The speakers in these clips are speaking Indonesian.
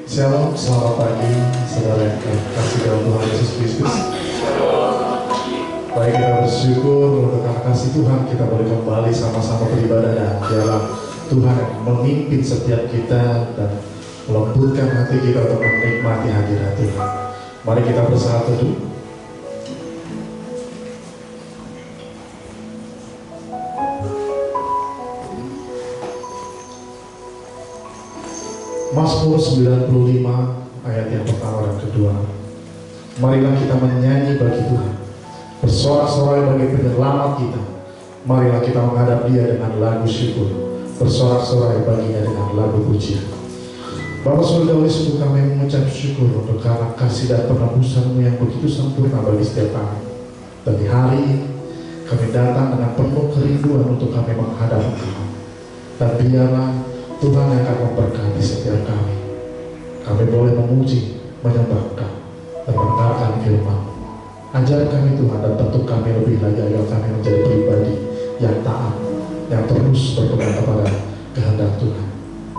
Shalom, selamat pagi, saudara yang kasih dalam Tuhan Yesus Kristus. Baik, kita bersyukur untuk karena kasih Tuhan kita boleh kembali sama-sama beribadah dan dalam Tuhan yang memimpin setiap kita dan melembutkan hati kita untuk menikmati hadirat Tuhan. Mari kita bersatu dulu. Mazmur 95 ayat yang pertama dan kedua. Marilah kita menyanyi bagi Tuhan, bersorak-sorai bagi penyelamat kita. Marilah kita menghadap Dia dengan lagu syukur, bersorak-sorai baginya dengan lagu pujian. Bapa Surgawi, sungguh kami mengucap syukur untuk karena kasih dan penebusan-Mu yang begitu sempurna bagi setiap kami. Bagi hari ini kami datang dengan penuh kerinduan untuk kami menghadap Engkau. Dan biarlah Tuhan yang akan memberkati setiap kami. Kami boleh memuji, menyembah Engkau, dan mendengarkan firman. Ajar kami Tuhan dan bentuk kami lebih lagi agar kami menjadi pribadi yang taat, yang terus berpegang kepada kehendak Tuhan.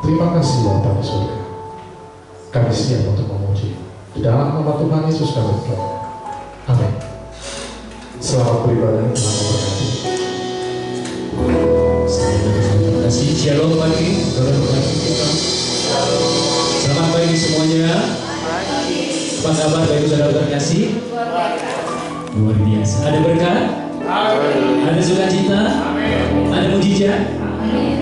Terima kasih Bapa di surga. Kami siap untuk memuji. Di dalam nama Tuhan Yesus kami berdoa. Amin. Selamat beribadah, Tuhan memberkati. Terima kasih. Shalom pagi, saudara terkasih kita. Selamat pagi semuanya. Apa kabar bagi saudara terkasih? Luar biasa. Ada berkat? Ada sukacita? Ada mujizat?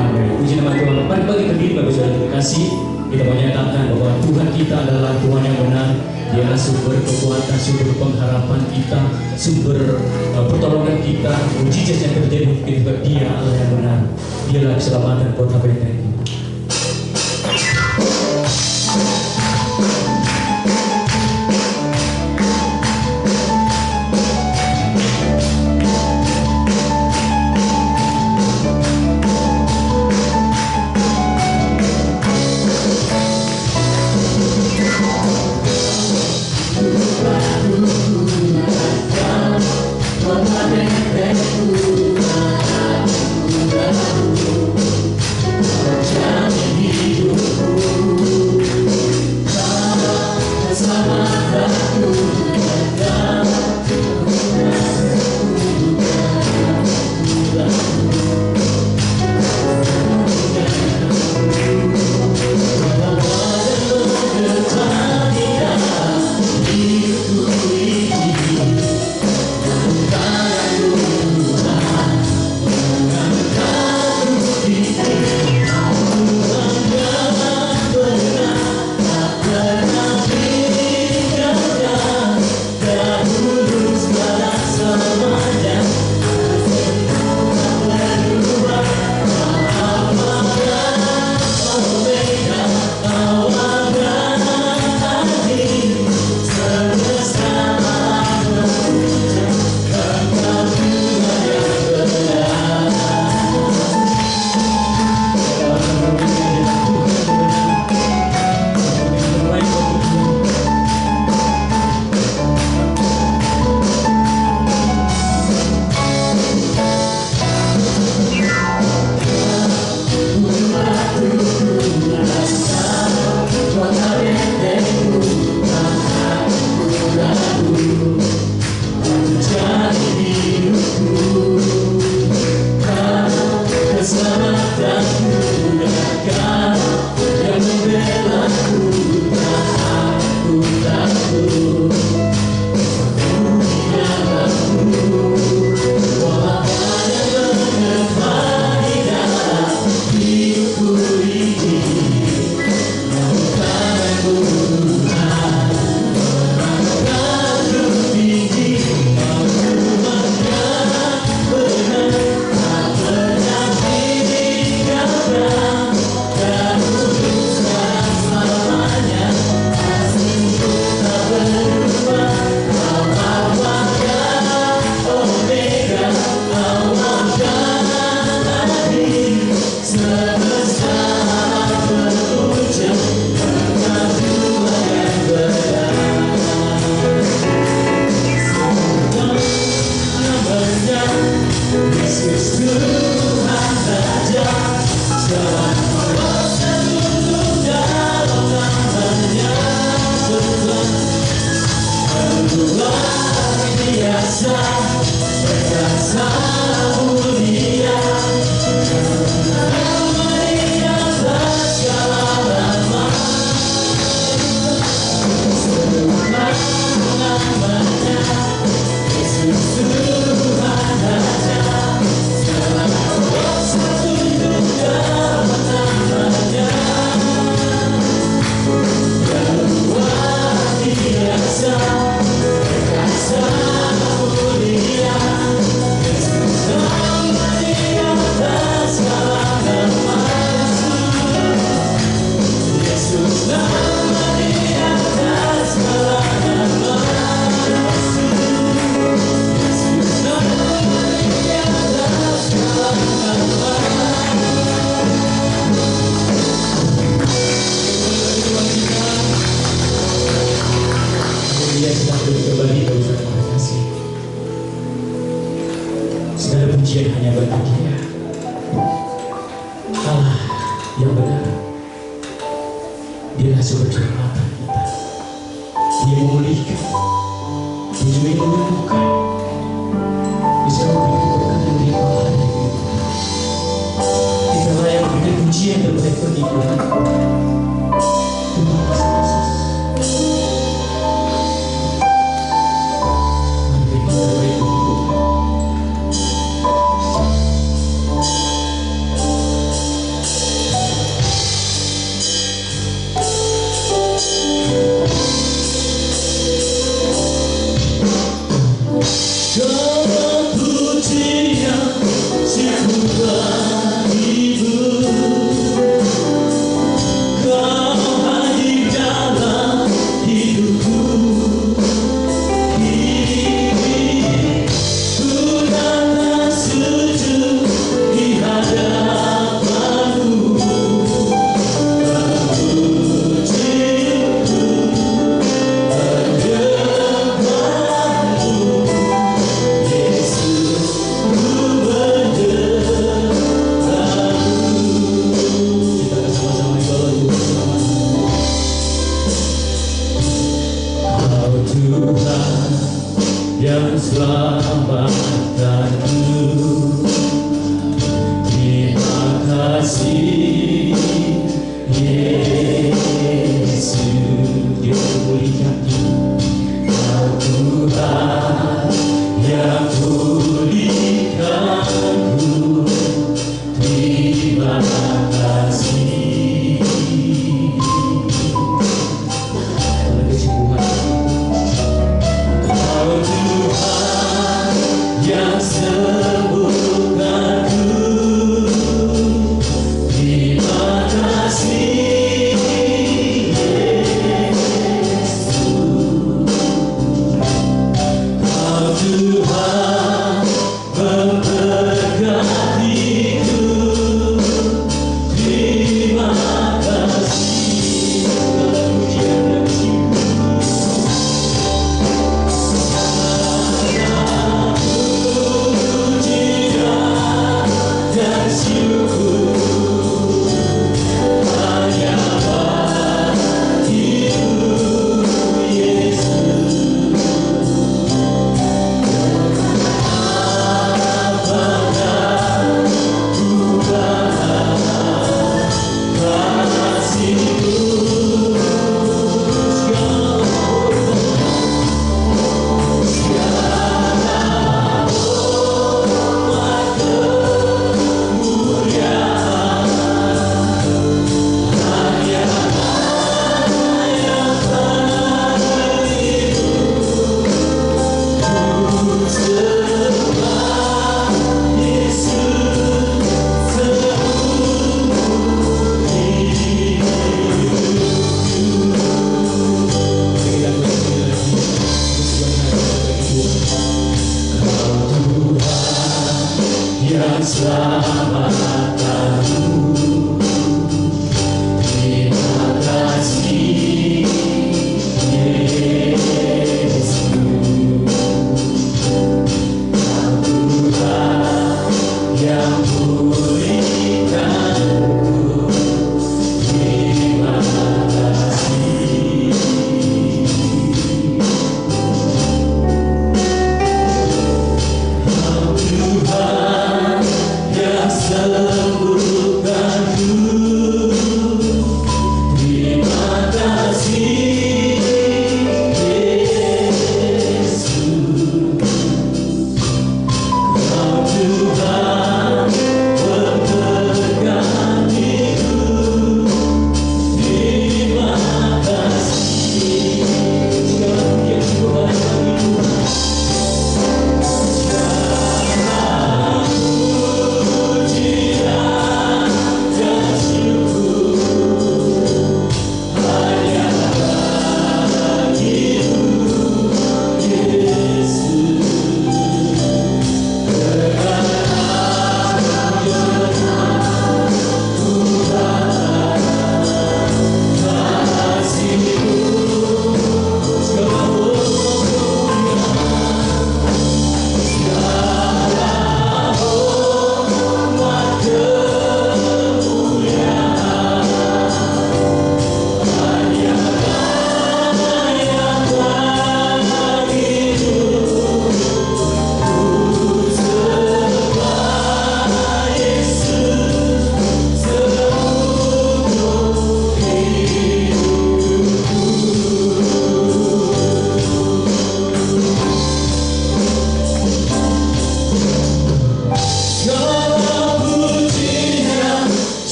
Amin. Puji nama Tuhan. Mari bagi berdiri bagi saudara terkasih. Kita menyatakan bahwa Tuhan kita adalah Tuhan yang benar. Dialah sumber kekuatan, sumber pengharapan kita, sumber pertolongan kita. Mujizat yang terjadi ketika Dia Allah yang benar. Dialah keselamatan buat apa yang terjadi. Dialah sumber keselamatan kita. Dia memulihkan, Dia juga yang menyembuhkan. Bisa memberikan berkat yang limpah dari kehidupan. Kita layak memberikan pujian terbaik bagi Tuhan. Terima kasih Yesus. Mari kita terbaik bagi Tuhan.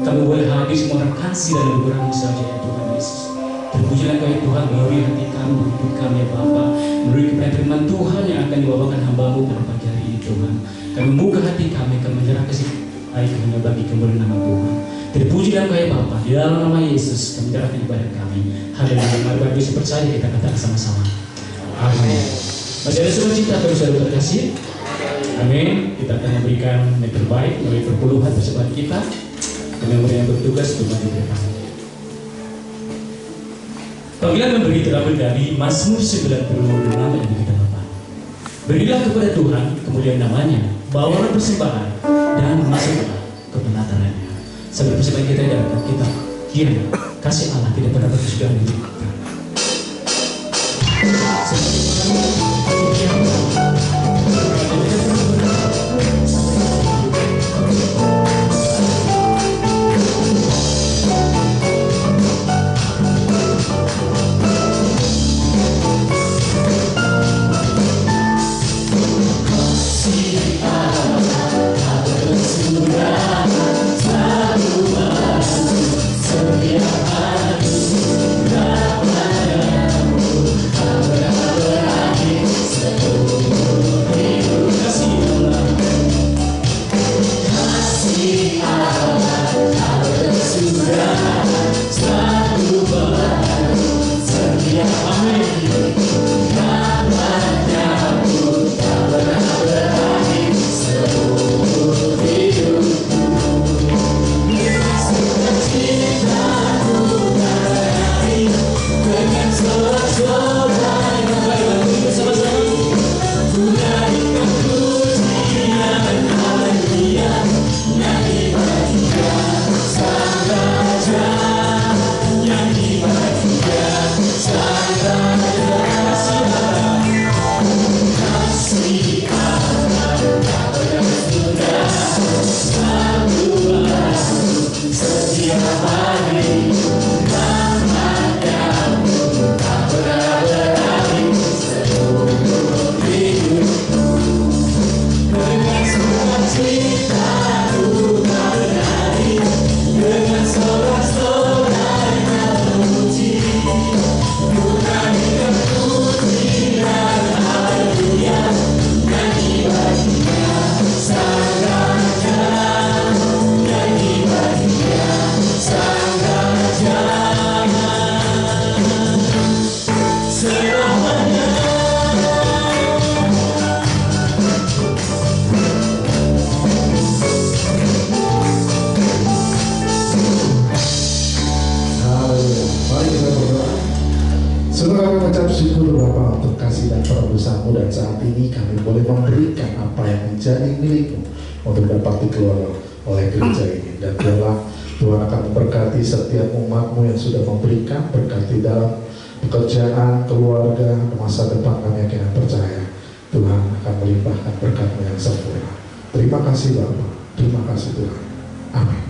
kami boleh hadir semua orang kasih dan lebih kurang saja ya Tuhan Yesus. Terpujilah Kau ya Tuhan melalui hati kami, hidup kami ya Bapa, melalui kepada firman Tuhan yang akan dibawakan hamba-Mu pada pagi hari ini Tuhan. Kami membuka hati kami, kami menyerah kasih air hanya bagi kemuliaan nama Tuhan. Terpujilah Kau ya Bapa, di dalam nama Yesus kami menyerahkan ibadah kami. Haleluya, mari bagi percaya kita katakan sama-sama. Amin. Masih ada sukacita bagi saudara terkasih. Amin. Kita akan memberikan yang terbaik melalui perpuluhan persembahan kita. Dan yang bertugas untuk maju. Panggilan memberi terambil dari Mazmur 96 yang kita baca. Berilah kepada Tuhan kemuliaan namanya, bawalah persembahan dan masuklah ke penatanannya. Sambil persembahan kita datang, kita kiranya kasih Allah tidak pernah berkesudahan di hidup kita. Dan saat ini kami boleh memberikan apa yang menjadi milikmu untuk dapat dikelola oleh gereja ini. Dan Tuhan akan memberkati setiap umatmu yang sudah memberikan, berkati dalam pekerjaan, keluarga, masa depan kami yakin dan percaya Tuhan akan melimpahkan berkat-Mu yang sempurna. Terima kasih Bapa, terima kasih Tuhan. Amin.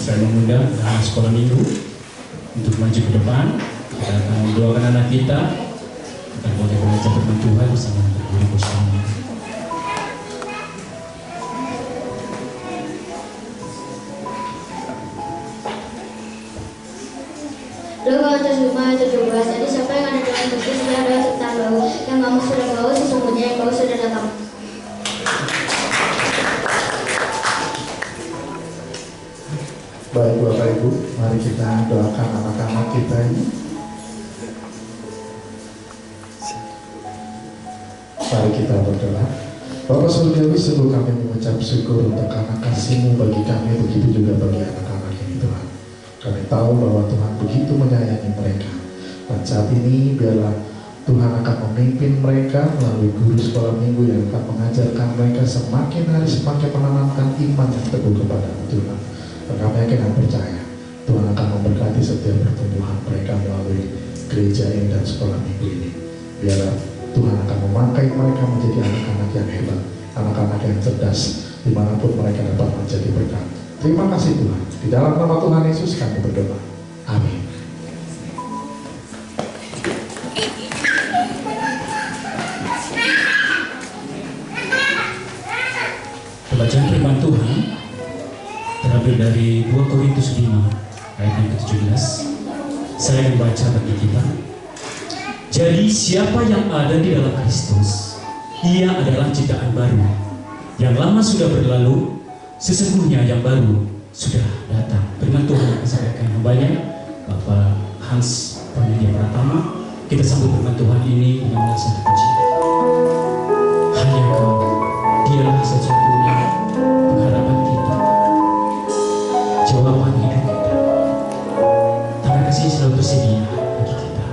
Saya mengundang anak sekolah minggu untuk maju ke depan. Kita akan mendoakan anak kita. Kita boleh belajar firman Tuhan bersama guru bersama. Lukas 5 ayat 17. Jadi siapa yang ada dalam tubuh sudah ada serta bau, yang kamu sudah bau, sesungguhnya yang bau sudah datang. Baik Bapak Ibu, mari kita kita doakan anak-anak kita ini. Mari kita berdoa. Bapa Surgawi, sungguh kami mengucap syukur untuk karena kasih-Mu bagi kami, begitu juga bagi anak-anak ini Tuhan. Kami tahu bahwa Tuhan begitu menyayangi mereka. Dan saat ini biarlah Tuhan akan memimpin mereka melalui guru sekolah minggu yang akan mengajarkan mereka semakin hari semakin menanamkan iman yang teguh kepada Tuhan. Dan kami yakin dan percaya Tuhan akan memberkati setiap pertumbuhan mereka melalui gereja ini dan sekolah minggu ini. Biarlah Tuhan akan memakai mereka menjadi anak-anak yang hebat, anak-anak yang cerdas, dimanapun mereka dapat menjadi berkat. Terima kasih Tuhan. Di dalam nama Tuhan Yesus kami berdoa. Amin. Pembacaan firman Tuhan terambil dari 2 Korintus 5 ayat yang ke-17. Saya membaca bagi kita. Jadi siapa yang ada di dalam Kristus, ia adalah ciptaan baru. Yang lama sudah berlalu, sesungguhnya yang baru sudah datang. Firman Tuhan yang disampaikan hambanya Bapak Hans Penyedia Pratama. Kita sambut firman Tuhan ini dengan satu pujian. Hanya Kau, Dialah satu-satunya pengharapan kita, jawaban hidup kita. Tangan kasih selalu tersedia bagi kita.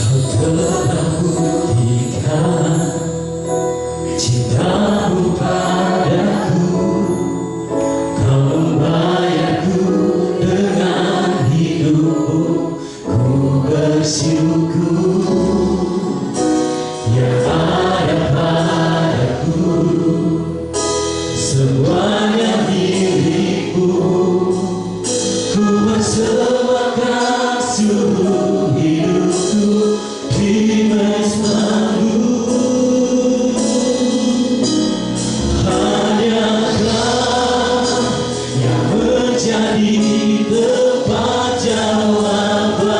Kau telah buktikan cinta-Mu padaku. Kau membayarku dengan hidup-Mu. Ku bersyukur yang ada padaku, semuanya milik-Mu. Ku persembahkan seluruh hidupku di mezbahan-Mu. Hanya Kau yang menjadi tempat jawaban.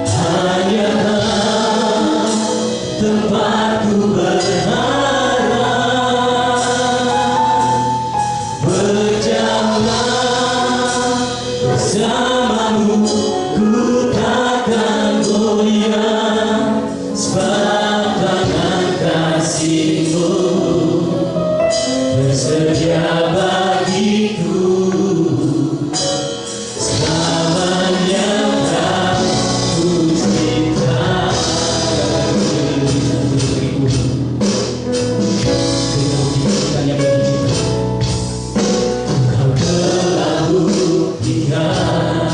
Hanya Kau tempatku berharap. Berjalan bersama-Mu, ku takkan goyah. Sebab tangan kasih-Mu bersedia bagiku. Selamanya Ku cinta. Kau telah buktikan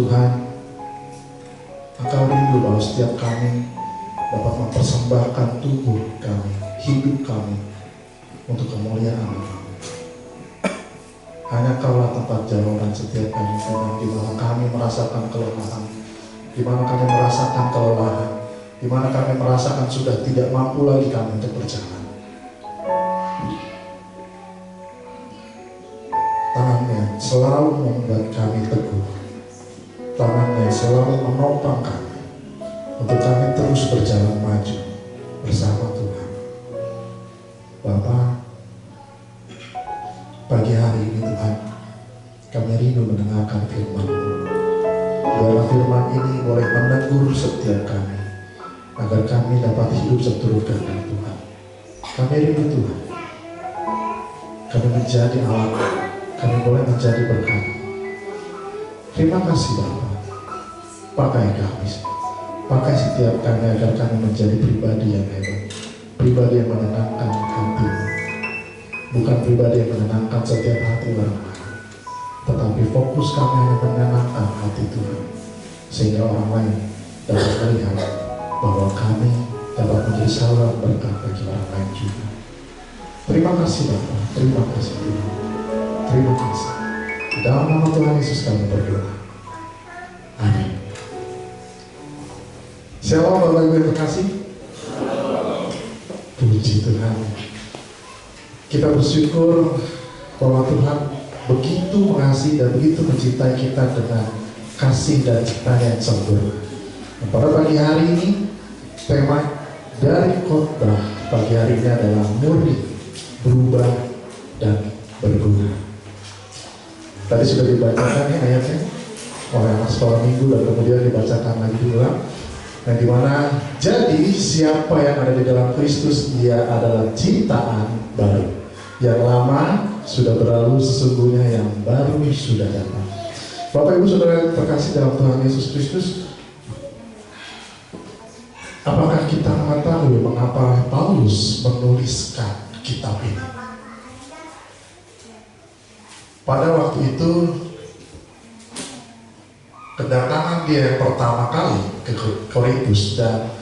Tuhan, Engkau rindu bahwa setiap kami dapat mempersembahkan tubuh kami, hidup kami untuk kemuliaan. Hanya Kaulah tempat jawaban setiap kami, Tuhan, di mana kami merasakan kelemahan, di mana kami merasakan kelelahan, di mana kami merasakan sudah tidak mampu lagi kami untuk berjalan. Tangannya selalu membuat kami teguh, tangannya selalu menopang kami untuk kami terus berjalan maju bersama Tuhan. Bapa, pagi hari ini Tuhan, kami rindu mendengarkan firman-Mu. Biarlah firman ini boleh menegur setiap kami, agar kami dapat hidup seturut kehendak Tuhan. Kami rindu Tuhan, kami menjadi alat, kami boleh menjadi berkat. Terima kasih Bapa, pakai kami, pakai setiap kami agar kami menjadi pribadi yang hebat, pribadi yang menenangkan hati-Mu, bukan pribadi yang menenangkan setiap hati orang lain, tetapi fokus kami hanya menenangkan hati Tuhan, sehingga orang lain dapat melihat bahwa kami dapat menjadi saluran berkat bagi orang lain juga. Terima kasih Bapa, terima kasih Tuhan, terima kasih. Di dalam nama Tuhan Yesus kami berdoa. Amin. Shalom Bapak Ibu yang terkasih. Puji Tuhan. Kita bersyukur bahwa Tuhan begitu mengasihi dan begitu mencintai kita dengan kasih dan cintanya yang sempurna. Pada pagi hari ini, tema dari khotbah pagi hari ini adalah murni, berubah, dan berguna. Tadi sudah dibacakan ya ayatnya oleh anak sekolah minggu dan kemudian dibacakan lagi ulang. Yang dimana jadi siapa yang ada di dalam Kristus, dia adalah ciptaan baru. Yang lama sudah berlalu, sesungguhnya yang baru sudah datang. Bapak Ibu Saudara terkasih dalam Tuhan Yesus Kristus, apakah kita mengetahui mengapa Paulus menuliskan kitab ini? Pada waktu itu kedatangan dia yang pertama kali ke Korintus, dan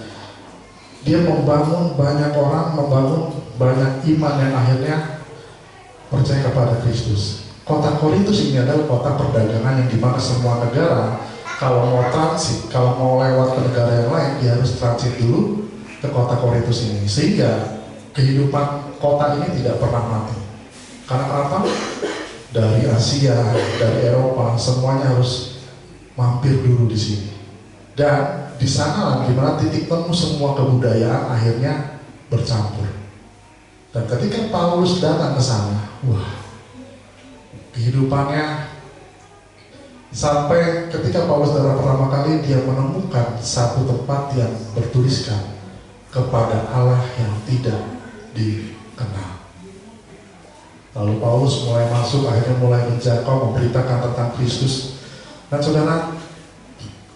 dia membangun banyak orang, membangun banyak iman yang akhirnya percaya kepada Kristus. Kota Korintus ini adalah kota perdagangan yang dimana semua negara kalau mau transit, kalau mau lewat ke negara yang lain, dia harus transit dulu ke kota Korintus ini, sehingga kehidupan kota ini tidak pernah mati. Karena apa? Dari Asia, dari Eropa, semuanya harus mampir dulu di sini. Dan di sana di mana titik temu semua kebudayaan akhirnya bercampur. Dan ketika Paulus datang ke sana, wah, kehidupannya sampai ketika Paulus datang pertama kali, dia menemukan satu tempat yang bertuliskan kepada Allah yang tidak dikenal. Lalu Paulus mulai masuk, akhirnya mulai menjangkau, memberitakan tentang Kristus. Dan saudara,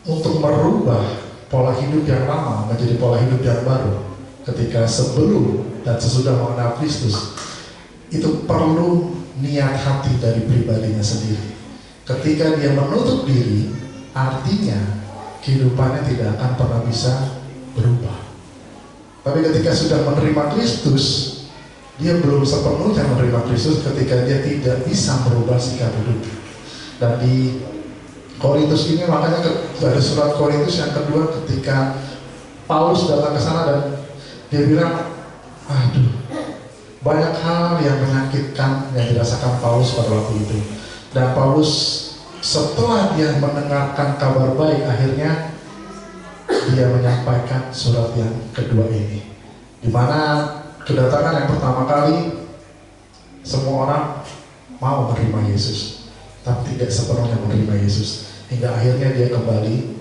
untuk merubah pola hidup yang lama menjadi pola hidup yang baru, ketika sebelum dan sesudah mengenal Kristus, itu perlu niat hati dari pribadinya sendiri. Ketika dia menutup diri, artinya kehidupannya tidak akan pernah bisa berubah. Tapi ketika sudah menerima Kristus, dia belum sepenuhnya menerima Kristus ketika dia tidak bisa merubah sikap hidup. Dan di Korintus ini makanya ada surat Korintus yang kedua, ketika Paulus datang ke sana dan dia bilang, aduh, banyak hal yang menyakitkan yang dirasakan Paulus pada waktu itu. Dan Paulus setelah dia mendengarkan kabar baik, akhirnya dia menyampaikan surat yang kedua ini, di mana kedatangan yang pertama kali semua orang mau menerima Yesus, tapi tidak sepenuhnya menerima Yesus, hingga akhirnya dia kembali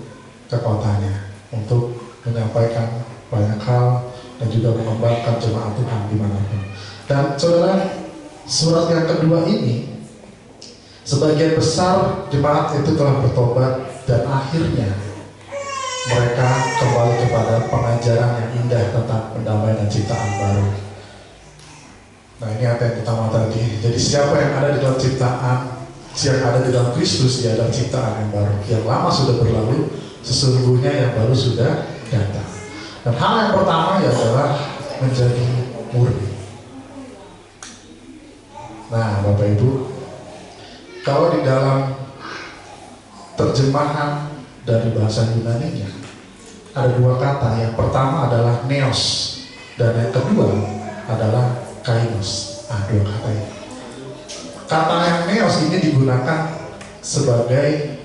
ke kotanya untuk menyampaikan banyak hal dan juga mengembangkan jemaat Tuhan dimanapun. Dan saudara, surat yang kedua ini, sebagian besar jemaat itu telah bertobat dan akhirnya mereka kembali kepada pengajaran yang indah tentang pendamaian dan ciptaan baru. Nah, ini apa yang utama tadi. Jadi siapa yang ada di dalam ciptaan yang ada di dalam Kristus, dia adalah ciptaan yang baru. Yang lama sudah berlalu, sesungguhnya yang baru sudah datang. Dan hal yang pertama adalah menjadi murni. Nah, Bapak Ibu, kalau di dalam terjemahan dari bahasa Yunani-nya ada dua kata. Yang pertama adalah neos, dan yang kedua adalah kainos. Dua kata ini. Kata yang neos ini digunakan sebagai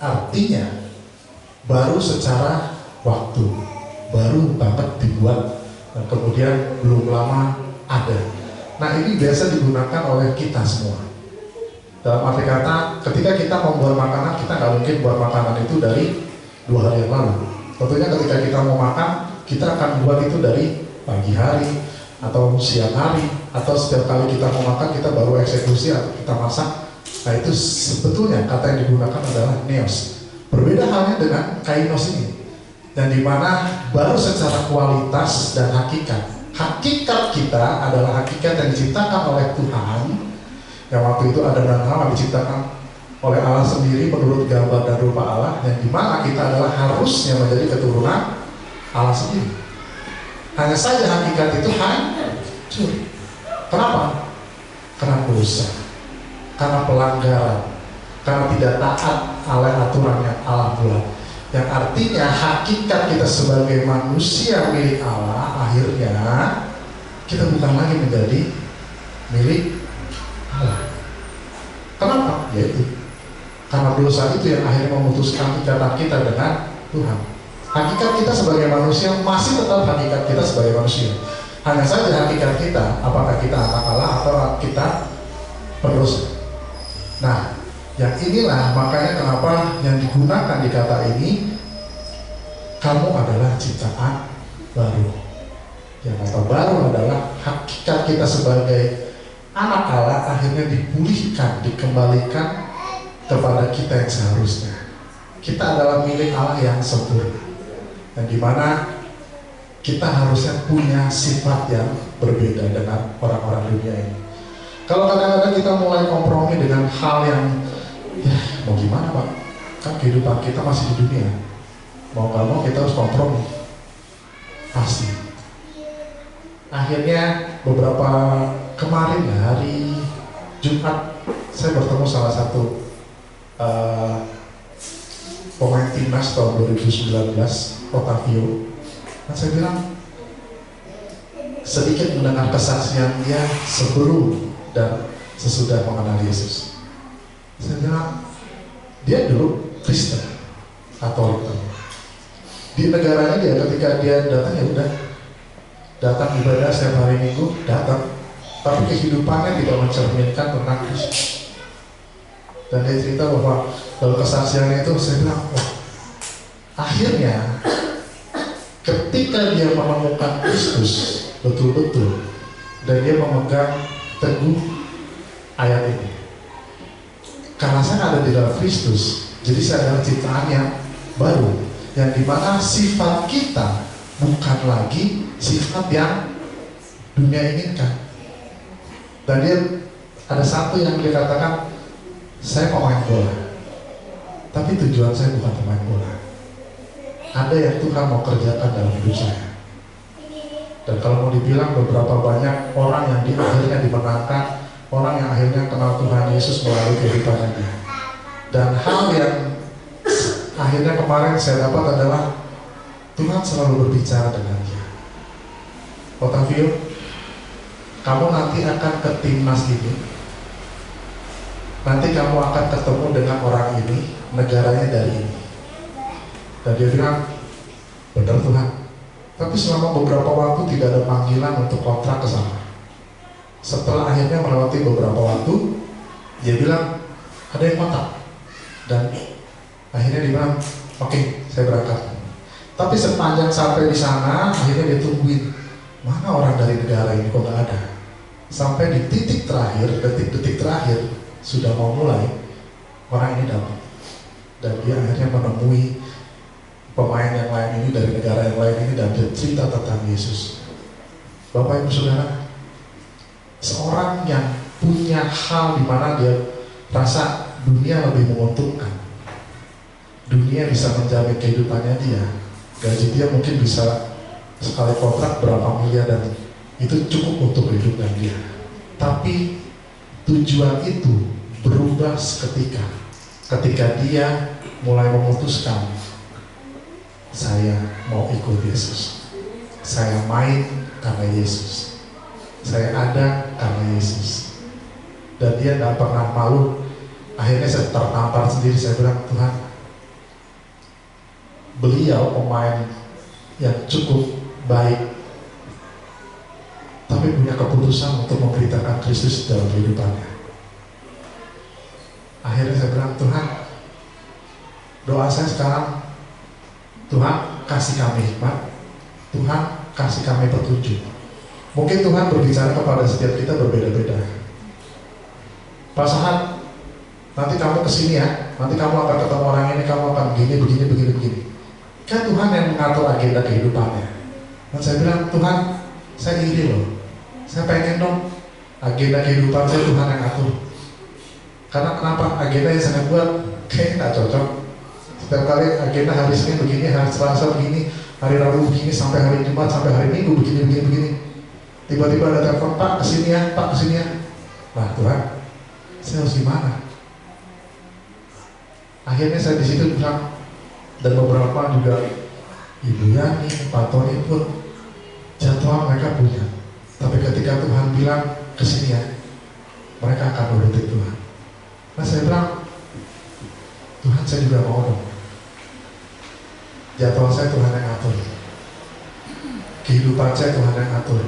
artinya baru secara waktu, baru banget dibuat, dan kemudian belum lama ada. Nah, ini biasa digunakan oleh kita semua. Dalam arti kata, ketika kita membuat makanan, kita nggak mungkin buat makanan itu dari 2 hari yang lalu. Tentunya ketika kita mau makan, kita akan buat itu dari pagi hari, atau siang hari, atau setiap kali kita mau makan, kita baru eksekusi atau kita masak. Nah, itu sebetulnya kata yang digunakan adalah neos. Berbeda halnya dengan kainos ini, dan dimana baru secara kualitas dan hakikat. Hakikat kita adalah hakikat yang diciptakan oleh Tuhan, yang waktu itu ada dan Hawa diciptakan oleh Allah sendiri menurut gambar dan rupa Allah, yang dimana kita adalah harusnya menjadi keturunan Allah sendiri. Hanya saja hakikat itu hancur. Kenapa? Karena dosa, karena pelanggaran, karena tidak taat oleh aturan yang Allah buat. Yang artinya hakikat kita sebagai manusia milik Allah, akhirnya kita bukan lagi menjadi milik Allah. Kenapa? Yaitu karena dosa itu yang akhirnya memutuskan ikatan kita dengan Tuhan. Hakikat kita sebagai manusia masih tetap hakikat kita sebagai manusia. Hanya saja hakikat kita, apakah kita anak Allah atau kita pendosa. Nah, yang inilah makanya kenapa yang digunakan di kata ini, kamu adalah ciptaan baru. Yang kata baru adalah hakikat kita sebagai anak Allah akhirnya dipulihkan, dikembalikan kepada kita yang seharusnya. Kita adalah milik Allah yang sempurna, dan dimana kita harusnya punya sifat yang berbeda dengan orang-orang dunia ini. Kalau kadang-kadang kita mulai kompromi dengan hal yang ya mau gimana Pak, kan kehidupan kita masih di dunia, mau gak mau kita harus kompromi, pasti. Akhirnya beberapa kemarin ya, hari Jumat saya bertemu salah satu pemain timnas tahun 2019, Otavio. Dan saya bilang, sedikit mendengar kesaksian dia sebelum dan sesudah mengenal Yesus. Saya bilang, dia dulu Kristen, Katolik. Di negaranya dia, ketika dia datang ya udah, datang ibadah setiap hari Minggu, datang, tapi kehidupannya tidak mencerminkan tentang Kristus. Dan dia cerita bahwa dalam kesaksiannya itu, saya bilang, oh, akhirnya ketika dia menemukan Kristus betul-betul, dan dia memegang teguh ayat ini, karena saya ada di dalam Kristus, jadi saya adalah ciptaan yang baru, yang dimana sifat kita bukan lagi sifat yang dunia inginkan. Dan dia ada satu yang dia katakan, saya pemain bola, tapi tujuan saya bukan pemain bola. Ada yang Tuhan mau kerjakan dalam hidup saya. Dan kalau mau dibilang, beberapa banyak orang yang akhirnya dimenangkan, orang yang akhirnya kenal Tuhan Yesus melalui kehidupannya dia. Dan hal yang akhirnya kemarin saya dapat adalah Tuhan selalu berbicara dengan dia. Otavio, kamu nanti akan ke timnas ini, nanti kamu akan ketemu dengan orang ini, negaranya dari ini. Dan dia bilang, benar Tuhan. Tapi selama beberapa waktu tidak ada panggilan untuk kontrak ke sana. Setelah akhirnya melewati beberapa waktu, dia bilang ada yang kontak, dan akhirnya dia bilang, oke, saya berangkat. Tapi sepanjang sampai di sana, akhirnya dia tungguin, mana orang dari negara ini kok nggak ada. Sampai di titik terakhir, detik-detik terakhir sudah mau mulai, orang ini datang, dan dia akhirnya menemui pemain yang lain ini dari negara yang lain ini, dan dia cerita tentang Yesus. Bapak Ibu Saudara, seorang yang punya hal di mana dia rasa dunia lebih menguntungkan. Dunia bisa menjamin kehidupannya dia. Gaji dia mungkin bisa sekali kontrak berapa miliar dan itu cukup untuk hidupnya dia. Tapi tujuan itu berubah seketika ketika dia mulai memutuskan, saya mau ikut Yesus, saya main karena Yesus, saya ada karena Yesus. Dan dia tidak pernah malu. Akhirnya saya tertampar sendiri, saya bilang, Tuhan, beliau pemain yang cukup baik, tapi punya keputusan untuk memberitakan Kristus dalam kehidupannya. Akhirnya saya bilang, Tuhan, doa saya sekarang, Tuhan kasih kami hikmat, Tuhan kasih kami petunjuk. Mungkin Tuhan berbicara kepada setiap kita berbeda-beda. Pak Sahat, nanti kamu kesini ya, nanti kamu akan ketemu orang ini, kamu akan begini. Kan Tuhan yang mengatur agenda kehidupannya. Dan saya bilang, Tuhan, saya iri loh, saya pengen dong agenda kehidupan saya Tuhan yang atur. Karena kenapa? Agenda yang saya buat kayaknya nggak cocok. Setiap kali agenda hari Senin begini, hari Selasa begini, hari Rabu begini, sampai hari Jumat, sampai hari Minggu begini. Tiba-tiba ada telepon, Pak kesini ya, Pak kesini ya. Nah Tuhan, saya harus gimana? Akhirnya saya di situ bilang, dan beberapa juga Ibu Yani, Pak Tony pun jadwal mereka punya. Tapi ketika Tuhan bilang kesini ya, mereka akan nurutin Tuhan. Nah saya bilang, Tuhan saya juga mau dong. Jadwal saya Tuhan yang atur, kehidupan saya Tuhan yang atur,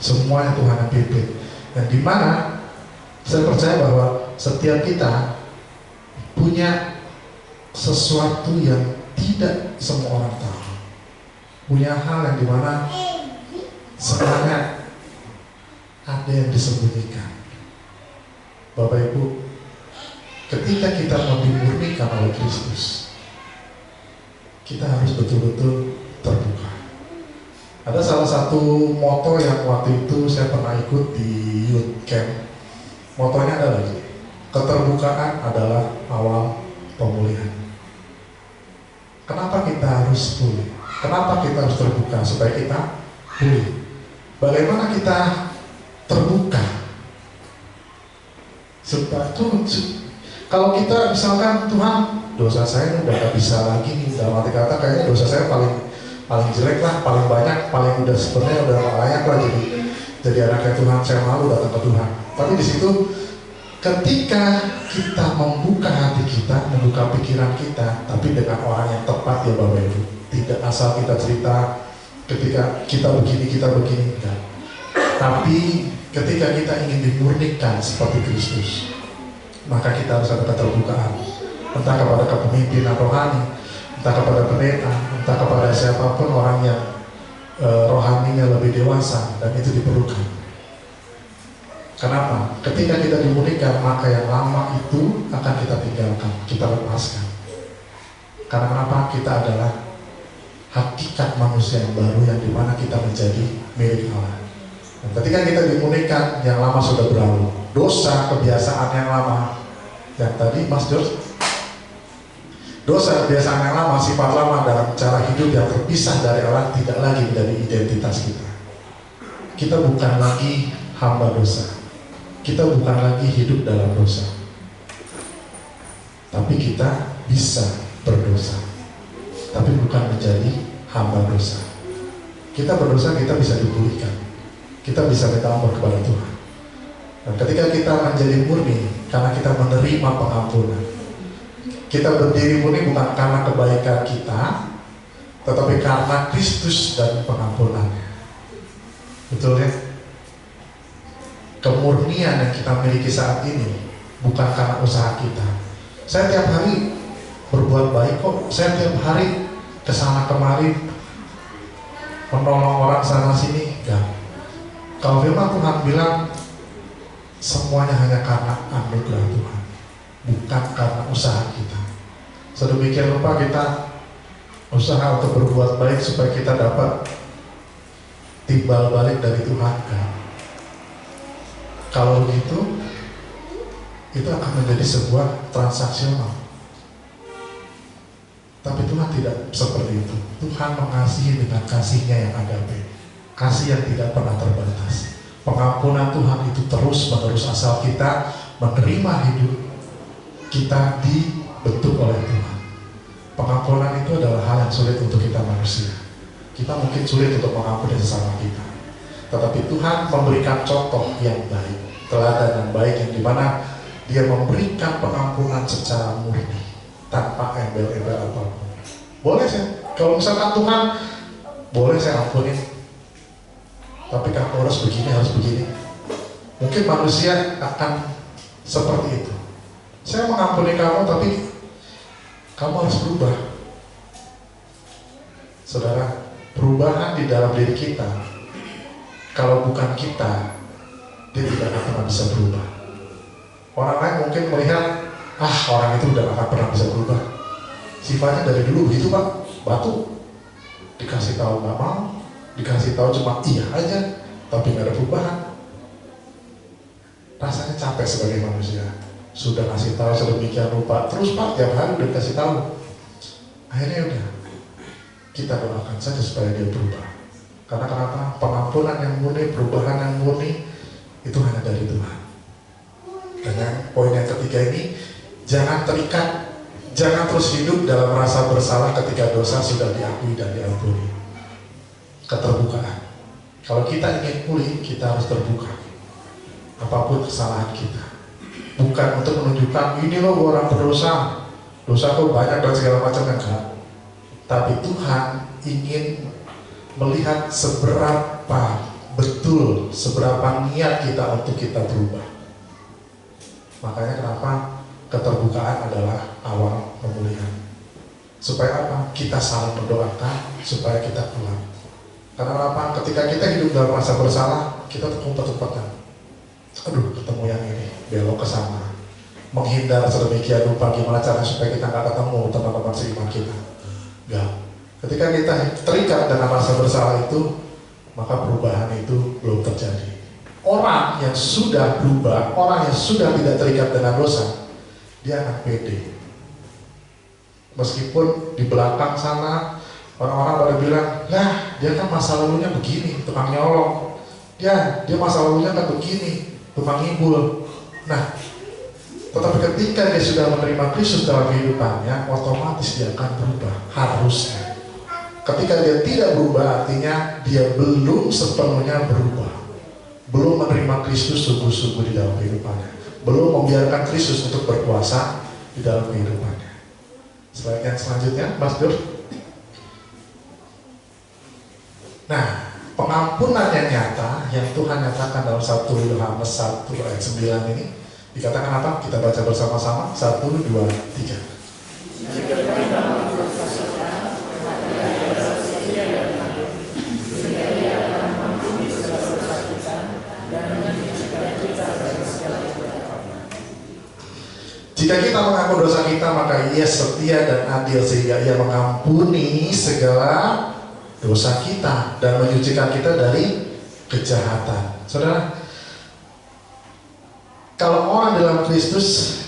semuanya Tuhan yang pimpin. Dan di mana saya percaya bahwa setiap kita punya sesuatu yang tidak semua orang tahu, punya hal yang dimana sebenarnya ada yang disembunyikan. Bapak Ibu, ketika kita mau dimurnikan oleh Kristus, kita harus betul-betul terbuka. Ada salah satu moto yang waktu itu saya pernah ikut di youth camp. Motonya adalah keterbukaan adalah awal pemulihan. Kenapa kita harus pulih? Kenapa kita harus terbuka? Supaya kita pulih. Bagaimana kita terbuka? Supaya kalau kita misalkan, Tuhan, dosa saya udah gak bisa lagi nih, dalam arti kata kayaknya dosa saya paling jelek lah, paling banyak, paling udah sebenarnya udah gak layak lah jadi anaknya Tuhan, saya malu datang ke Tuhan. Tapi di situ ketika kita membuka hati kita, membuka pikiran kita, tapi dengan orang yang tepat ya Bapak Ibu, tidak asal kita cerita ketika kita begini enggak. Tapi ketika kita ingin dimurnikan seperti Kristus, maka kita harus ada keterbukaan, entah kepada kepemimpinan rohani, entah kepada pendeta, entah kepada siapapun orang yang rohaninya lebih dewasa, dan itu diperlukan. Kenapa? Ketika kita dimurnikan, maka yang lama itu akan kita tinggalkan, kita lepaskan. Karena kenapa? Kita adalah hakikat manusia yang baru yang dimana kita menjadi milik Allah. Dan ketika kita dimurnikan, yang lama sudah berlalu. Dosa, kebiasaan yang lama, yang tadi Mas George, dosa, kebiasaan yang lama, sifat lama dalam cara hidup yang terpisah dari Allah tidak lagi menjadi identitas kita. Kita bukan lagi hamba dosa. Kita bukan lagi hidup dalam dosa, tapi kita bisa berdosa, tapi bukan menjadi hamba dosa. Kita berdosa, kita bisa dipulihkan, kita bisa minta ampun kepada Tuhan. Dan ketika kita menjadi murni, karena kita menerima pengampunan, kita berdiri murni bukan karena kebaikan kita, tetapi karena Kristus dan pengampunannya. Betul ya? Kemurnian yang kita miliki saat ini bukan karena usaha kita. Saya tiap hari berbuat baik kok. Saya tiap hari kesana kemari menolong orang sana sini. Enggak. Kalau firman Tuhan bilang semuanya hanya karena anugerah Tuhan, bukan karena usaha kita. Sedemikian rupa kita usaha untuk berbuat baik supaya kita dapat timbal balik dari Tuhan. Kalau begitu, itu akan menjadi sebuah transaksional. Tapi Tuhan tidak seperti itu. Tuhan mengasihi dengan kasih-Nya yang agape, kasih yang tidak pernah terbatas. Pengampunan Tuhan itu terus menerus asal kita menerima hidup kita dibentuk oleh Tuhan. Pengampunan itu adalah hal yang sulit untuk kita manusia. Kita mungkin sulit untuk mengampuni sesama kita. Tetapi Tuhan memberikan contoh yang baik, teladan yang baik, yang dimana Dia memberikan pengampunan secara murni, tanpa embel-embel apapun. Boleh saya, kalau misalkan Tuhan, boleh saya ampunin, tapi kamu harus begini. Mungkin manusia akan seperti itu. Saya mengampuni kamu, tapi kamu harus berubah. Saudara, perubahan di dalam diri kita, kalau bukan kita, dia tidak akan pernah bisa berubah. Orang lain mungkin melihat, orang itu udah akan pernah bisa berubah. Sifatnya dari dulu begitu Pak, batu. Dikasih tahu nggak mau, dikasih tahu cuma iya aja, tapi nggak ada perubahan. Rasanya capek sebagai manusia. Sudah kasih tahu sedemikian rupa, terus Pak tiap hari udah kasih tahu. Akhirnya udah, kita doakan saja supaya dia berubah. Karena kenapa? Pengampunan yang murni, perubahan yang murni itu hanya dari Tuhan. Dan yang poin yang ketiga ini, jangan terikat, jangan terus hidup dalam rasa bersalah ketika dosa sudah diakui dan diampuni. Keterbukaan. Kalau kita ingin pulih, kita harus terbuka. Apapun kesalahan kita, bukan untuk menunjukkan ini loh orang berdosa, dosaku banyak dan segala macam, enggak. Tapi Tuhan ingin melihat seberapa betul, seberapa niat kita untuk kita berubah. Makanya kenapa keterbukaan adalah awal pemulihan. Supaya apa? Kita saling mendoakan supaya kita pulang. Karena apa? Ketika kita hidup dalam rasa bersalah, kita terkumpet-kumpetan. Aduh, ketemu yang ini, belok ke sana. Menghindar sedemikian rupa, gimana caranya supaya kita nggak ketemu teman-teman seiman kita. Enggak. Ketika kita terikat dengan rasa bersalah itu, maka perubahan itu belum terjadi. Orang yang sudah berubah, orang yang sudah tidak terikat dengan dosa, dia akan pede. Meskipun di belakang sana orang-orang pada bilang, nah dia kan masa lalunya begini, tukang nyolong. Dia masa lalunya kan begini, tukang ngibul. Nah, tetapi ketika dia sudah menerima Kristus dalam kehidupannya, otomatis dia akan berubah, harusnya. Ketika dia tidak berubah, artinya dia belum sepenuhnya berubah, belum menerima Kristus sungguh-sungguh di dalam kehidupannya, belum membiarkan Kristus untuk berkuasa di dalam kehidupannya. Slide yang selanjutnya, Mas Dur. Nah, pengampunan yang nyata yang Tuhan nyatakan dalam 1 Yohanes 1 ayat 9 ini dikatakan apa? Kita baca bersama-sama. 1, 2, 3. Jika kita mengaku dosa kita, maka Ia setia dan adil sehingga Ia mengampuni segala dosa kita dan menyucikan kita dari kejahatan. Saudara, kalau orang dalam Kristus,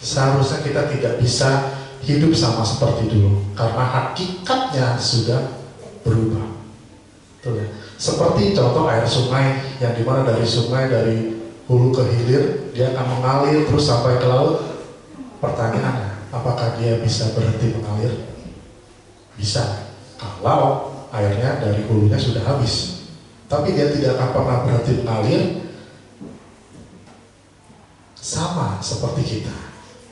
seharusnya kita tidak bisa hidup sama seperti dulu, karena hakikatnya sudah berubah. Tuh, ya. Seperti contoh air sungai, yang dimana dari sungai dari hulu ke hilir, dia akan mengalir terus sampai ke laut. Pertanyaannya, apakah dia bisa berhenti mengalir? Bisa, kalau airnya dari hulunya sudah habis. Tapi dia tidak akan pernah berhenti mengalir. Sama seperti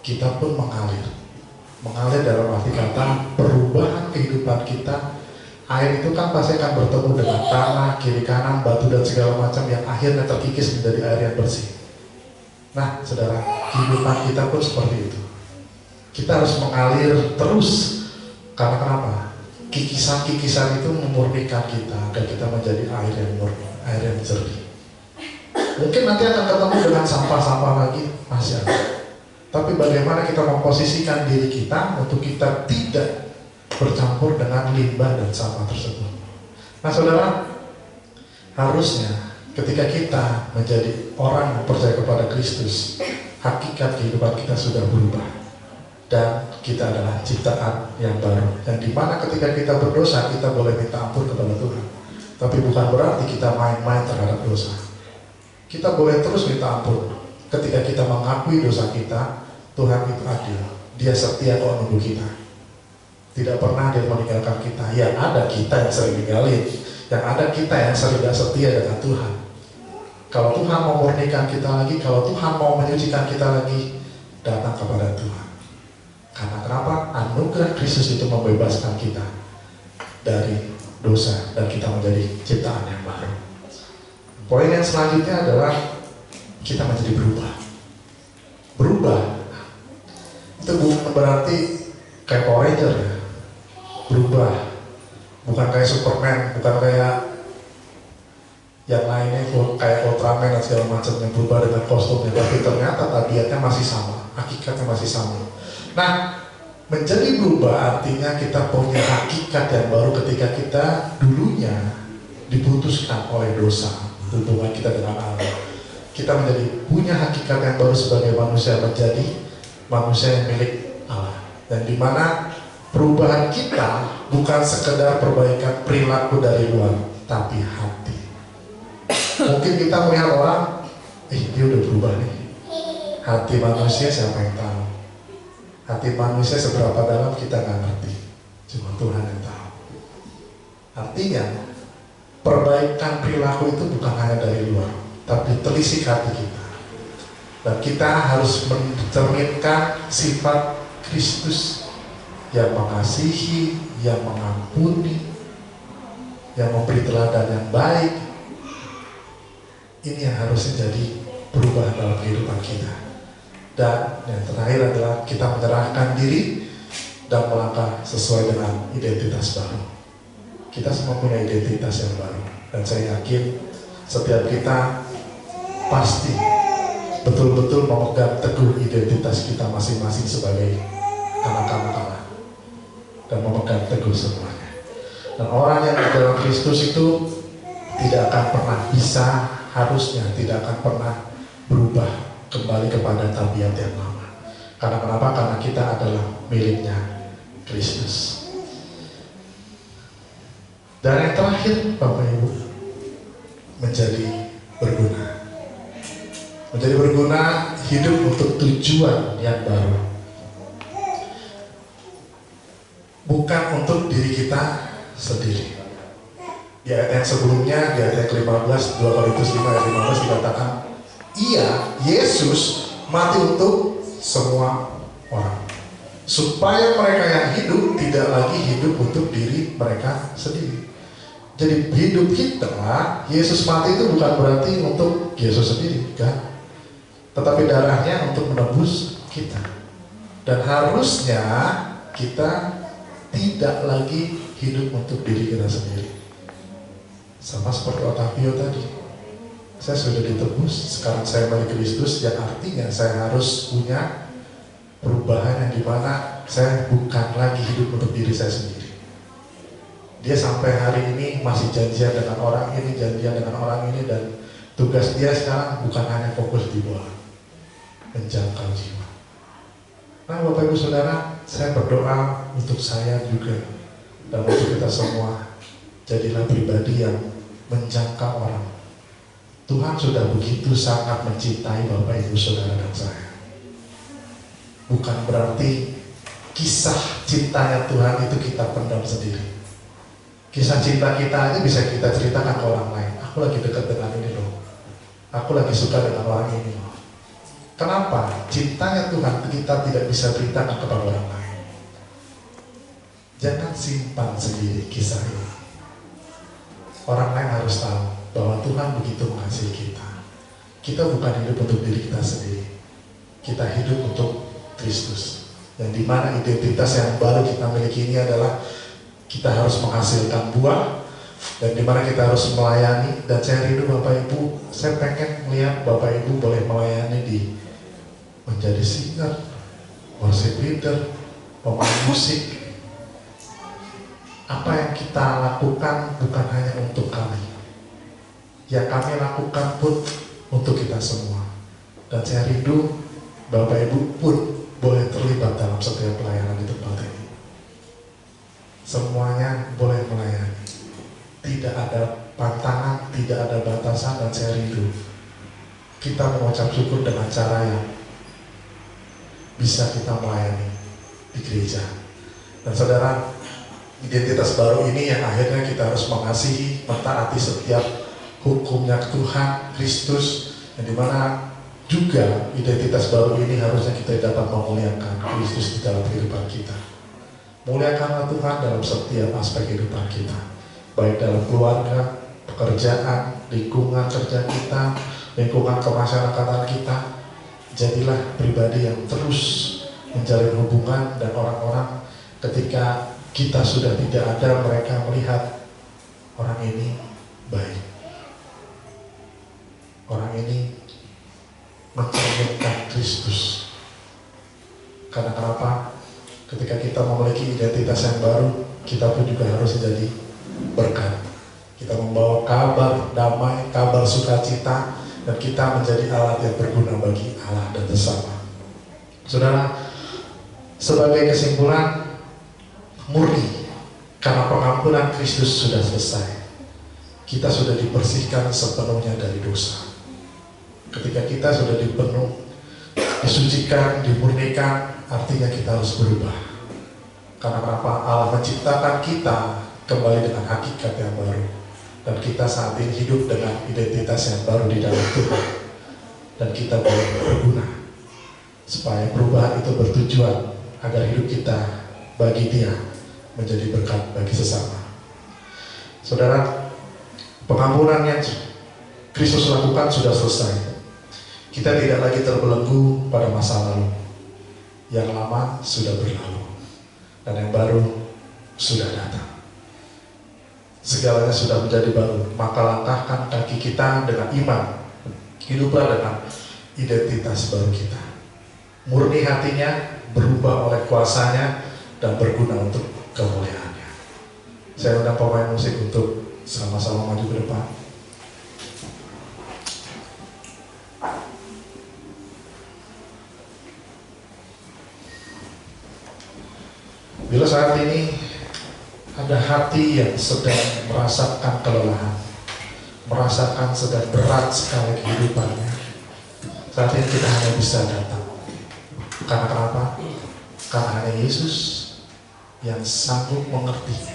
kita pun mengalir dalam arti kata perubahan kehidupan kita. Air itu kan pasti akan bertemu dengan tanah, kiri kanan, batu dan segala macam yang akhirnya terkikis menjadi air yang bersih. Nah, saudara, kehidupan kita pun seperti itu. Kita harus mengalir terus. Karena kenapa? Kikisan-kikisan itu memurnikan kita agar kita menjadi air yang murni, air yang jernih. Mungkin nanti akan ketemu dengan sampah-sampah lagi, masih ada. Tapi bagaimana kita memposisikan diri kita untuk kita tidak bercampur dengan limbah dan sampah tersebut. Nah, saudara, harusnya ketika kita menjadi orang yang percaya kepada Kristus, hakikat kehidupan kita sudah berubah dan kita adalah ciptaan yang baru, yang dimana ketika kita berdosa kita boleh minta ampun kepada Tuhan, tapi bukan berarti kita main-main terhadap dosa. Kita boleh terus minta ampun. Ketika kita mengakui dosa kita, Tuhan itu adil, Dia setia kok nunggu kita. Tidak pernah Dia meninggalkan kita. Yang ada kita yang sering ninggalin, yang ada kita yang sering gak setia dengan Tuhan. Kalau Tuhan mau memurnikan kita lagi, kalau Tuhan mau menyucikan kita lagi, datang kepada Tuhan. Karena kenapa? Anugerah Kristus itu membebaskan kita dari dosa dan kita menjadi ciptaan yang baru. Poin yang selanjutnya adalah kita menjadi berubah. Berubah itu bukan berarti kayak Power Ranger ya. Berubah bukan kayak Superman, bukan kayak yang lainnya kayak Ultraman dan segala macam yang berubah dengan kostumnya, tapi ternyata tabiatnya masih sama, hakikatnya masih sama. Nah, menjadi berubah artinya kita punya hakikat yang baru ketika kita dulunya diputuskan oleh dosa hubungan kita dengan Allah. Kita menjadi punya hakikat yang baru sebagai manusia, menjadi manusia yang milik Allah, dan dimana perubahan kita bukan sekedar perbaikan perilaku dari luar, tapi hati. Mungkin kita melihat orang, dia udah berubah nih. Hati manusia siapa yang tahu? Hati manusia seberapa dalam kita nggak ngerti, cuma Tuhan yang tahu. Artinya perbaikan perilaku itu bukan hanya dari luar, tapi telisik hati kita. Dan kita harus mencerminkan sifat Kristus yang mengasihi, yang mengampuni, yang memberi teladan yang baik. Ini yang harus jadi perubahan dalam kehidupan kita. Dan yang terakhir adalah kita menyerahkan diri dan melangkah sesuai dengan identitas baru. Kita semua punya identitas yang baru, dan saya yakin setiap kita pasti betul-betul memegang teguh identitas kita masing-masing sebagai anak-anak Allah, dan memegang teguh semuanya. Dan orang yang di dalam Kristus itu tidak akan pernah bisa, harusnya tidak akan pernah berubah kembali kepada tabiat yang lama. Karena kenapa? Karena kita adalah miliknya Kristus. Dan yang terakhir, Bapak Ibu, menjadi berguna. Menjadi berguna, hidup untuk tujuan yang baru. Bukan untuk diri kita sendiri. Di ayat yang sebelumnya, di ayat yang ke-15, 2 Korintus 5 ayat 15 dikatakan, Yesus mati untuk semua orang, supaya mereka yang hidup tidak lagi hidup untuk diri mereka sendiri. Jadi hidup kita, Yesus mati itu bukan berarti untuk Yesus sendiri, kan? Tetapi darahnya untuk menebus kita. Dan harusnya kita tidak lagi hidup untuk diri kita sendiri. Sama seperti Otavio tadi, saya sudah ditebus, sekarang saya milik Kristus, yang artinya saya harus punya perubahan yang dimana saya bukan lagi hidup untuk diri saya sendiri. Dia sampai hari ini masih janjian dengan orang ini, janjian dengan orang ini, dan tugas dia sekarang bukan hanya fokus di bola, menjangkau jiwa. Nah, Bapak Ibu Saudara, saya berdoa untuk saya juga dan untuk kita semua, jadilah pribadi yang menjangkau orang. Tuhan sudah begitu sangat mencintai Bapak Ibu Saudara dan saya. Bukan berarti kisah cintanya Tuhan itu kita pendam sendiri. Kisah cinta kita aja bisa kita ceritakan ke orang lain. Aku lagi dekat dengan ini loh, aku lagi suka dengan orang ini loh. Kenapa? Cintanya Tuhan kita tidak bisa ceritakan kepada orang lain. Jangan simpan sendiri kisah ini. Orang lain harus tahu bahwa Tuhan begitu mengasihi kita. Kita bukan hidup untuk diri kita sendiri. Kita hidup untuk Kristus. Yang dimana identitas yang baru kita miliki ini adalah kita harus menghasilkan buah, dan dimana kita harus melayani. Dan saya rindu Bapak Ibu, saya pengen melihat Bapak Ibu boleh melayani di menjadi singer, worship leader, pemain musik. Apa yang kita lakukan bukan hanya untuk kami, yang kami lakukan pun untuk kita semua. Dan saya rindu Bapak Ibu pun boleh terlibat dalam setiap pelayanan di tempat ini. Semuanya boleh melayani. Tidak ada pantangan, tidak ada batasan, dan saya rindu kita mengucap syukur dengan cara yang bisa kita melayani di gereja. Dan saudara, identitas baru ini yang akhirnya kita harus mengasihi, mentaati setiap hukumnya Tuhan Kristus, yang dimana juga identitas baru ini harusnya kita dapat memuliakan Kristus di dalam kehidupan kita. Muliakanlah Tuhan dalam setiap aspek kehidupan kita, baik dalam keluarga, pekerjaan, lingkungan kerja kita, lingkungan kemasyarakatan kita. Jadilah pribadi yang terus menjalin hubungan, dan orang-orang ketika kita sudah tidak ada, mereka melihat orang ini baik, orang ini mencerminkan Kristus. Karena kenapa? Ketika kita memiliki identitas yang baru, kita pun juga harus menjadi berkat. Kita membawa kabar damai, kabar sukacita, dan kita menjadi alat yang berguna bagi Allah dan sesama. Saudara, sebagai kesimpulan, murni karena pengampunan Kristus sudah selesai. Kita sudah dibersihkan sepenuhnya dari dosa. Ketika kita sudah disucikan, dimurnikan, artinya kita harus berubah. Karena kenapa? Allah menciptakan kita kembali dengan hakikat yang baru, dan kita saat ini hidup dengan identitas yang baru di dalam Tuhan, dan kita boleh berguna supaya perubahan itu bertujuan agar hidup kita bagi Dia menjadi berkat bagi sesama. Saudara, pengampunan yang Kristus lakukan sudah selesai. Kita tidak lagi terbelenggu pada masa lalu. Yang lama sudah berlalu, dan yang baru sudah datang. Segalanya sudah menjadi baru. Maka langkahkan kaki kita dengan iman. Hiduplah dengan identitas baru kita. Murni hatinya, berubah oleh kuasanya, dan berguna untuk kemuliaannya. Saya undang pemain musik untuk sama-sama maju ke depan. Bila saat ini ada hati yang sedang merasakan kelelahan, merasakan sedang berat sekali kehidupannya, saat ini kita hanya bisa datang. Karena kenapa? Karena hanya Yesus yang sanggup mengerti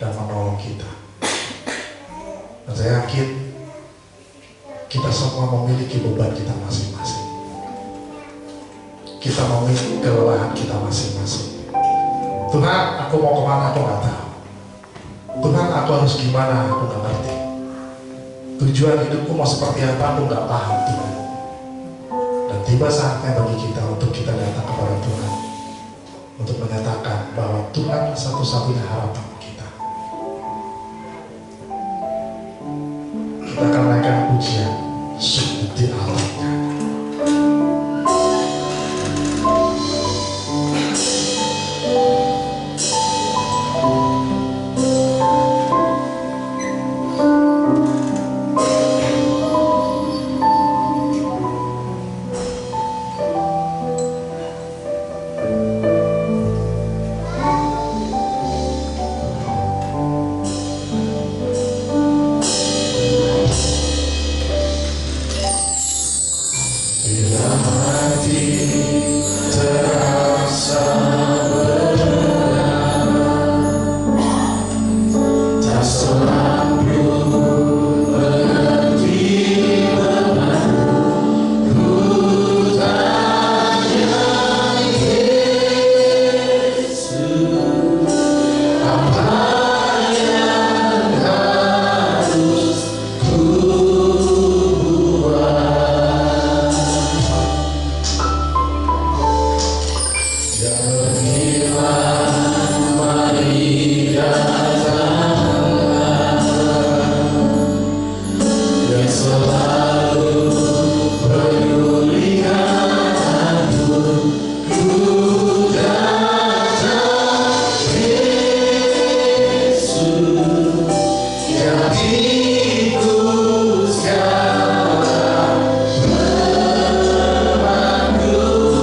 dan menolong kita. Dan saya yakin kita semua memiliki beban kita masing-masing. Kita memiliki kelelahan kita masing-masing. Tuhan, aku mau kemana? Aku nggak tahu. Tuhan, aku harus gimana? Aku nggak ngerti. Tujuan hidupku mau seperti apa? Aku nggak paham, Tuhan. Dan tiba saatnya bagi kita untuk kita datang kepada Tuhan, untuk menyatakan bahwa Tuhan satu-satunya harapan kita. Kita akan naikkan pujian sungguh di alamnya. Ku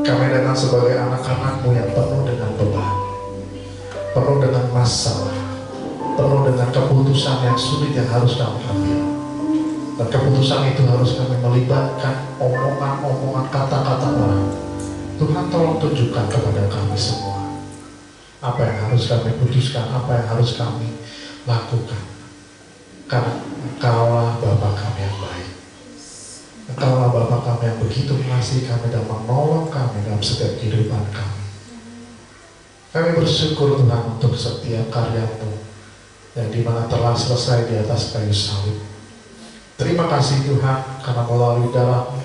Kami datang sebagai anak-anak-Mu yang penuh dengan beban, penuh dengan masalah, penuh dengan keputusan yang sulit yang harus kami ambil. Dan keputusan itu harus kami melibatkan omongan-omongan, kata-kata orang. Tuhan, tolong tunjukkan kepada kami semua apa yang harus kami putuskan, apa yang harus kami lakukan. Karena Engkaulah Bapa kami yang baik. Engkaulah Bapa kami yang begitu mengasihi kami dan menolong kami dalam setiap kehidupan kami. Kami bersyukur Tuhan untuk setiap karya-Mu yang dimana telah selesai di atas kayu salib. Terima kasih Tuhan, karena melalui darah-Mu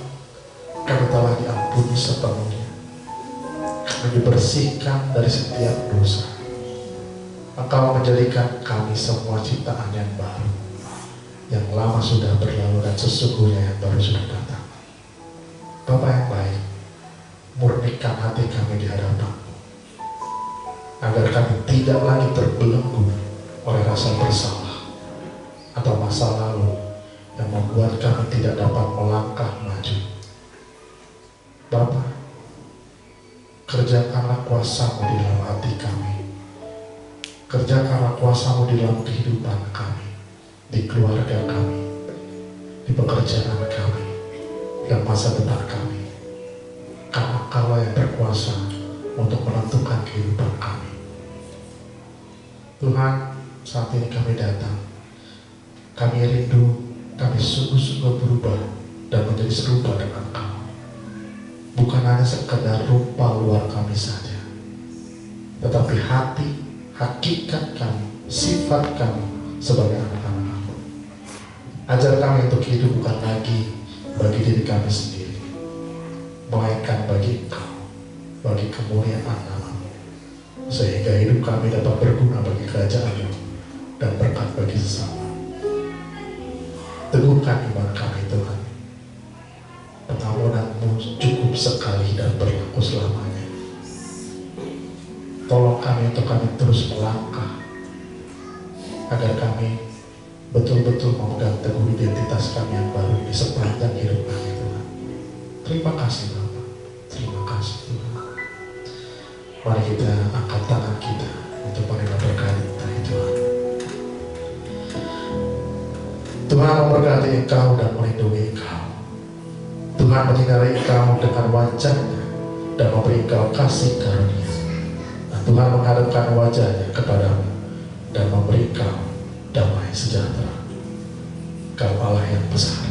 kami telah diampuni sepenuhnya. Kami dibersihkan dari setiap dosa. Engkau menjadikan kami semua ciptaan yang baru, yang lama sudah berlalu dan sesungguhnya yang baru sudah datang. Bapa yang baik, murnikan hati kami di hadapan-Mu, agar kami tidak lagi terbelenggu oleh rasa bersalah atau masa lalu yang membuat kami tidak dapat melangkah maju. Bapa, kerjakanlah kuasa-Mu di dalam hati kami. Kerjakanlah kuasa-Mu di dalam kehidupan kami, di keluarga kami, di pekerjaan kami, dan masa depan kami. Karena Engkaulah yang berkuasa untuk menentukan kehidupan kami. Tuhan, saat ini kami datang. Kami rindu, kami sungguh-sungguh berubah dan menjadi serupa dengan Engkau. Bukan hanya sekedar rupa luar kami saja, tetapi hati, hakikat kami, sifat kami sebagai anak-anak-Mu. Ajar kami untuk hidup bukan lagi bagi diri kami sendiri, melainkan bagi Engkau, bagi kemuliaan nama-Mu, sehingga hidup kami dapat berguna bagi kerajaan-Mu dan berkat bagi sesama. Teguhkan iman kami Tuhan. Pengampunan-Mu cukup sekali dan berlaku selamanya. Tolong kami untuk kami terus melangkah, agar kami betul-betul memegang teguh identitas kami yang baru di sepanjang hidup kami Tuhan. Terima kasih Bapa, terima kasih Tuhan. Mari kita angkat tangan kita untuk menerima berkat dari Tuhan. Tuhan memberkati engkau dan melindungi engkau. Tuhan menyinari engkau dengan wajah-Nya dan memberi engkau kasih karunia. Dan Tuhan menghadapkan wajah-Nya kepadamu dan memberi engkau damai sejahtera. Engkau Allah yang besar.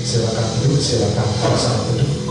Silakan duduk, silakan para sahabat duduk.